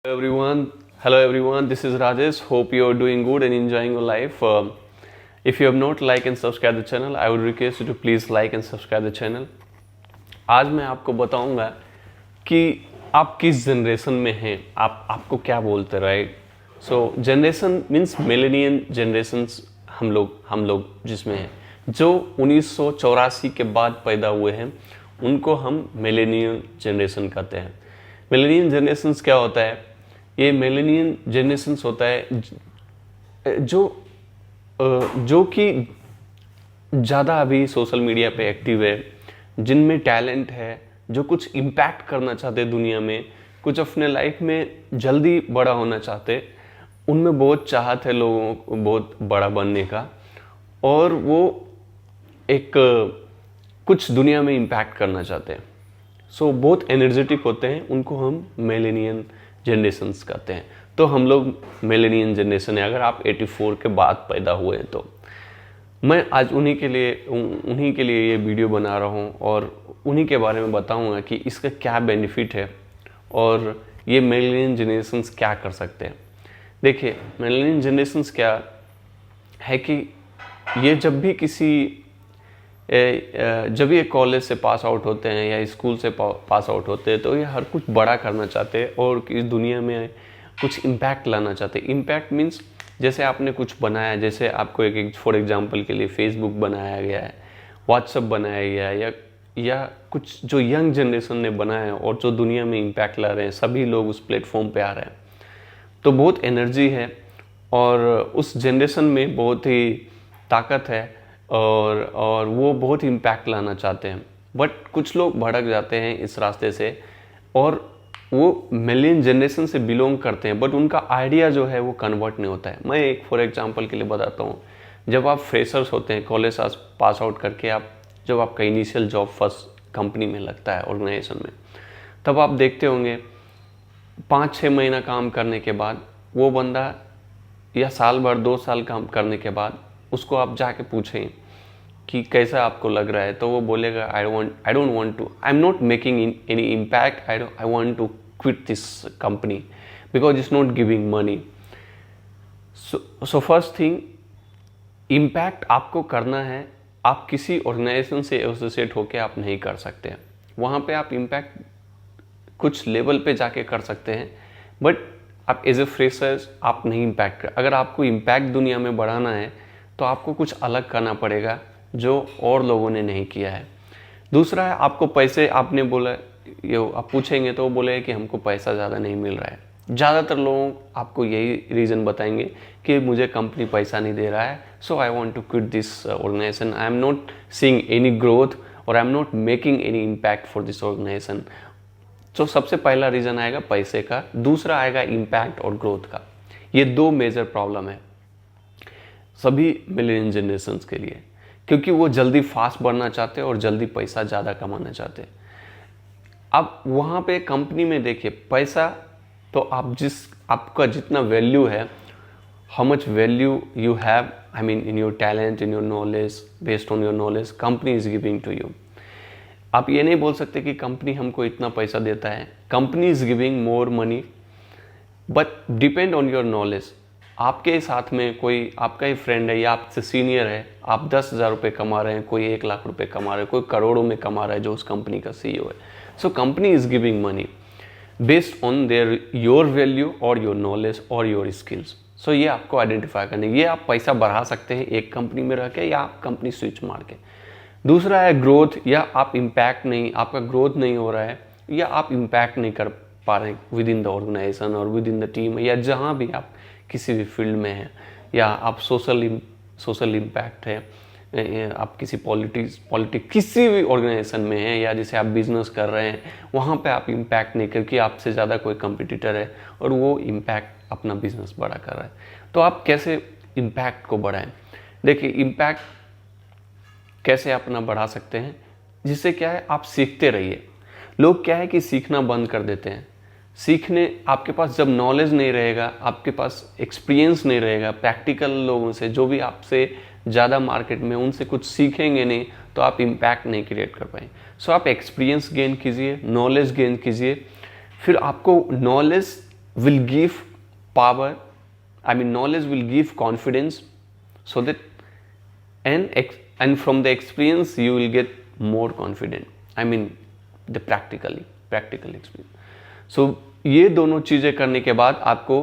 Hello everyone. This is Rajesh. Hope you are doing good and enjoying your life. If you have not like and subscribe the channel, I would request you to please like and subscribe the channel. आज मैं आपको बताऊंगा कि आप किस generation में हैं, आपको क्या बोलते, right? So generation means millennial generations हम लोग जिसमें हैं, जो 1984 के बाद पैदा हुए हैं उनको हम मिलेनियन जनरेशन कहते हैं। मिलेनियन जनरेशन्स क्या होता है? ये मिलेनियन जनरेशन्स होता है जो कि ज़्यादा अभी सोशल मीडिया पे एक्टिव है, जिनमें टैलेंट है, जो कुछ इम्पैक्ट करना चाहते हैं दुनिया में, कुछ अपने लाइफ में जल्दी बड़ा होना चाहते, उनमें बहुत चाहत है लोगों को बहुत बड़ा बनने का, और वो एक कुछ दुनिया में इम्पैक्ट करना चाहते हैं। सो बहुत एनर्जेटिक होते हैं, उनको हम मिलेनियन जनरेशन्स कहते हैं। तो हम लोग मिलेनियन जनरेशन है। अगर आप 84 के बाद पैदा हुए हैं तो मैं आज उन्हीं के लिए ये वीडियो बना रहा हूँ और उन्हीं के बारे में बताऊँगा कि इसका क्या बेनिफिट है और ये मिलेनियन जनरेशन्स क्या कर सकते हैं। देखिए, मिलेनियन जनरेशन्स क्या है कि ये जब ये कॉलेज से पास आउट होते हैं या स्कूल से पास आउट होते हैं तो ये हर कुछ बड़ा करना चाहते हैं और इस दुनिया में कुछ इम्पैक्ट लाना चाहते हैं। इम्पैक्ट मीन्स जैसे आपने कुछ बनाया, जैसे आपको एक फॉर एग्जांपल के लिए फेसबुक बनाया गया है, व्हाट्सएप बनाया गया है, या कुछ जो यंग जनरेशन ने बनाया है और जो दुनिया में इम्पैक्ट ला रहे हैं, सभी लोग उस प्लेटफॉर्म पे आ रहे हैं। तो बहुत एनर्जी है और उस जनरेशन में बहुत ही ताकत है और वो बहुत इम्पैक्ट लाना चाहते हैं। बट कुछ लोग भड़क जाते हैं इस रास्ते से और वो मिलेनियन जनरेशन से बिलोंग करते हैं, बट उनका आइडिया जो है वो कन्वर्ट नहीं होता है। मैं एक फॉर एग्जांपल के लिए बताता हूँ। जब आप फ्रेशर्स होते हैं, कॉलेज पास आउट करके जब आपका इनिशियल जॉब फर्स्ट कंपनी में लगता है, ऑर्गेनाइजेशन में, तब आप देखते होंगे 5-6 महीना काम करने के बाद वो बंदा, या साल भर 2 साल काम करने के बाद उसको आप जाके पूछें कि कैसा आपको लग रहा है, तो वो बोलेगा I don't want to, I am not making any impact, I want to quit this company because it's not giving money. So first thing, impact आपको करना है, आप किसी ऑर्गेनाइजेशन से एसोसिएट होकर आप नहीं कर सकते। वहाँ पे आप इम्पैक्ट कुछ लेवल पे जाके कर सकते हैं, बट आप एज ए फ्रेशर्स आप नहीं इम्पैक्ट कर। अगर आपको इम्पैक्ट दुनिया में बढ़ाना है तो आपको कुछ अलग करना पड़ेगा जो और लोगों ने नहीं किया है। दूसरा है, आपको पैसे, आपने बोला, ये आप पूछेंगे तो वो बोलेगा कि हमको पैसा ज़्यादा नहीं मिल रहा है। ज़्यादातर लोग आपको यही रीज़न बताएंगे कि मुझे कंपनी पैसा नहीं दे रहा है, so I want to quit this organization, I am not seeing any growth और I am not making any impact for this organization. तो सबसे पहला रीज़न आएगा पैसे का, दूसरा आएगा इम्पैक्ट और ग्रोथ का। ये 2 मेजर प्रॉब्लम है सभी मिलेनियन जनरेशन्स के लिए, क्योंकि वो जल्दी फास्ट बढ़ना चाहते हैं और जल्दी पैसा ज़्यादा कमाना चाहते हैं। अब वहाँ पे कंपनी में देखिए, पैसा तो आपका जितना वैल्यू है, how much value you have, I mean in your talent, in your knowledge, based on your knowledge, company is giving to you. आप ये नहीं बोल सकते कि कंपनी हमको इतना पैसा देता है। Company is giving more money, but depend on your knowledge. आपके साथ में कोई आपका ही फ्रेंड है या आपसे सीनियर है, आप 10,000 रुपये कमा रहे हैं, कोई 1 लाख रुपये कमा रहे हैं, कोई करोड़ों में कमा रहा है जो उस कंपनी का CEO है। So company is giving money based on your value और योर नॉलेज और योर स्किल्स। सो ये आपको आइडेंटिफाई करने, ये आप पैसा बढ़ा सकते हैं एक कंपनी में रह के या आप कंपनी स्विच मार के। दूसरा है ग्रोथ, या आप इम्पैक्ट नहीं, आपका ग्रोथ नहीं हो रहा है या आप इम्पैक्ट नहीं कर पा रहे हैं विद इन द ऑर्गेनाइजेशन और विद इन द टीम, या जहाँ भी आप किसी भी फील्ड में हैं, या आप सोशल इम्पैक्ट है, आप किसी पॉलिटिक्स किसी भी ऑर्गेनाइजेशन में हैं, या जैसे आप बिजनेस कर रहे हैं, वहाँ पे आप इम्पैक्ट नहीं, क्योंकि आपसे ज़्यादा कोई कंपटीटर है और वो इम्पैक्ट अपना बिजनेस बड़ा कर रहा है। तो आप कैसे इम्पैक्ट को बढ़ाएं? देखिए, इम्पैक्ट कैसे अपना बढ़ा सकते हैं, जिससे क्या है, आप सीखते रहिए। लोग क्या है कि सीखना बंद कर देते हैं। आपके पास जब नॉलेज नहीं रहेगा, आपके पास एक्सपीरियंस नहीं रहेगा, प्रैक्टिकल लोगों से, जो भी आपसे ज़्यादा मार्केट में, उनसे कुछ सीखेंगे नहीं, तो आप इम्पैक्ट नहीं क्रिएट कर पाएंगे। सो आप एक्सपीरियंस गेन कीजिए, नॉलेज गेन कीजिए, फिर आपको knowledge will give power, I mean knowledge will give confidence, so that and from the experience you will get more confident, I mean the practical experience. So ये दोनों चीज़ें करने के बाद आपको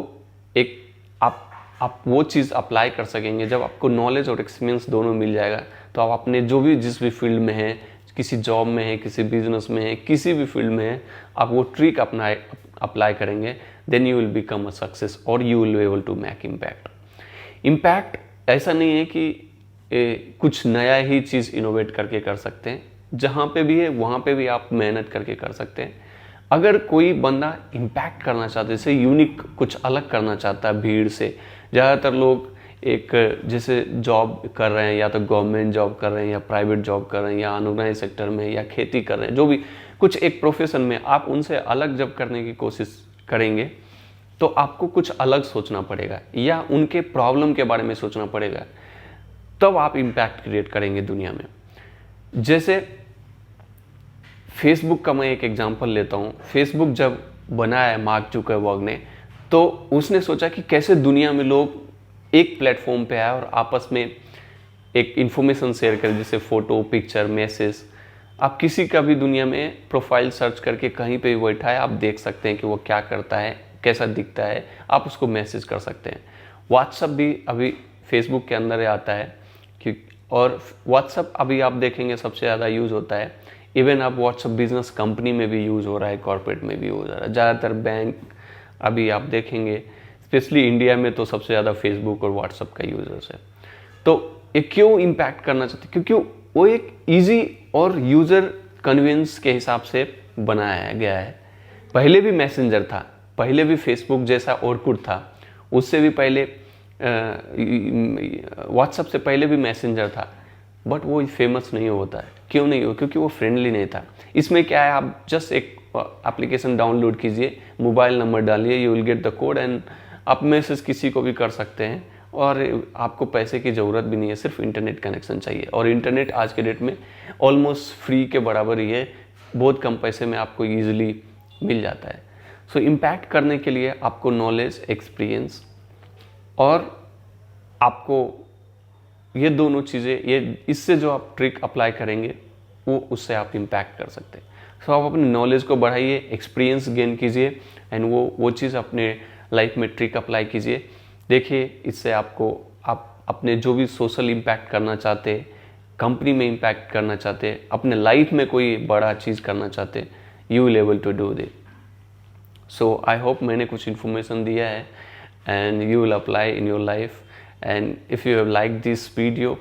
एक आप वो चीज़ अप्लाई कर सकेंगे। जब आपको नॉलेज और एक्सपीरियंस दोनों मिल जाएगा तो आप अपने जिस भी फील्ड में हैं, किसी जॉब में है, किसी बिजनेस में है, किसी भी फील्ड में है, आप वो ट्रिक अप्लाई करेंगे, then you will become a success और you will be able to make impact. ऐसा नहीं है कि कुछ नया ही चीज़ इनोवेट करके कर सकते हैं, जहाँ पे भी है वहाँ पे भी आप मेहनत करके कर सकते हैं। अगर कोई बंदा इम्पैक्ट करना चाहता है, जैसे यूनिक कुछ अलग करना चाहता है भीड़ से, ज़्यादातर लोग एक जैसे जॉब कर रहे हैं, या तो गवर्नमेंट जॉब कर रहे हैं, या प्राइवेट जॉब कर रहे हैं, या अनऑर्गेनाइज सेक्टर में, या खेती कर रहे हैं, जो भी कुछ एक प्रोफेशन में, आप उनसे अलग जब करने की कोशिश करेंगे तो आपको कुछ अलग सोचना पड़ेगा, या उनके प्रॉब्लम के बारे में सोचना पड़ेगा, तब आप इम्पैक्ट क्रिएट करेंगे दुनिया में। जैसे फेसबुक का मैं एक एग्जांपल लेता हूँ। फेसबुक जब बनाया है मार्क जुकरबर्ग ने, तो उसने सोचा कि कैसे दुनिया में लोग एक प्लेटफॉर्म पे आए और आपस में एक इन्फॉर्मेशन शेयर करें, जैसे फ़ोटो, पिक्चर, मैसेज। आप किसी का भी दुनिया में प्रोफाइल सर्च करके कहीं पे भी बैठा है, आप देख सकते हैं कि वो क्या करता है, कैसा दिखता है, आप उसको मैसेज कर सकते हैं। व्हाट्सअप भी अभी फेसबुक के अंदर आता है और व्हाट्सअप अभी आप देखेंगे सबसे ज़्यादा यूज़ होता है। इवन अब व्हाट्सअप बिजनेस कंपनी में भी यूज़ हो रहा है, कॉर्पोरेट में भी यूज़ हो रहा है। ज़्यादातर बैंक अभी आप देखेंगे, स्पेशली इंडिया में तो सबसे ज़्यादा फेसबुक और व्हाट्सअप का यूजर्स है। तो ये क्यों इम्पैक्ट करना चाहते, क्योंकि वो एक ईजी और यूज़र कन्वीनियंस के हिसाब से बनाया गया है। पहले भी मैसेंजर था, पहले भी फेसबुक जैसा ऑर्कुट था, उससे भी पहले व्हाट्सअप से पहले भी मैसेंजर था, बट वो फेमस नहीं होता है। क्यों नहीं हो? क्योंकि वो फ्रेंडली नहीं था। इसमें क्या है, आप जस्ट एक एप्लीकेशन डाउनलोड कीजिए, मोबाइल नंबर डालिए, you will get the code and आप मैसेज किसी को भी कर सकते हैं, और आपको पैसे की ज़रूरत भी नहीं है, सिर्फ इंटरनेट कनेक्शन चाहिए। और इंटरनेट आज के डेट में ऑलमोस्ट फ्री के बराबर ही है, बहुत कम पैसे में आपको ईजिली मिल जाता है। सो इम्पैक्ट करने के लिए आपको नॉलेज, एक्सपीरियंस और आपको ये दोनों चीज़ें, ये इससे जो आप ट्रिक अप्लाई करेंगे वो उससे आप इम्पैक्ट कर सकते हैं। सो आप अपने नॉलेज को बढ़ाइए, एक्सपीरियंस गेन कीजिए एंड वो चीज़ अपने लाइफ में ट्रिक अप्लाई कीजिए। देखिए इससे आपको, आप अपने जो भी सोशल इम्पैक्ट करना चाहते, कंपनी में इम्पैक्ट करना चाहते, अपने लाइफ में कोई बड़ा चीज़ करना चाहते, you will able to do this. So I hope मैंने कुछ इन्फॉर्मेशन दिया है and you will apply in your life. And if you have liked this video,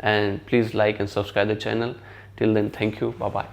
and please like and subscribe the channel. Till then, thank you. Bye bye.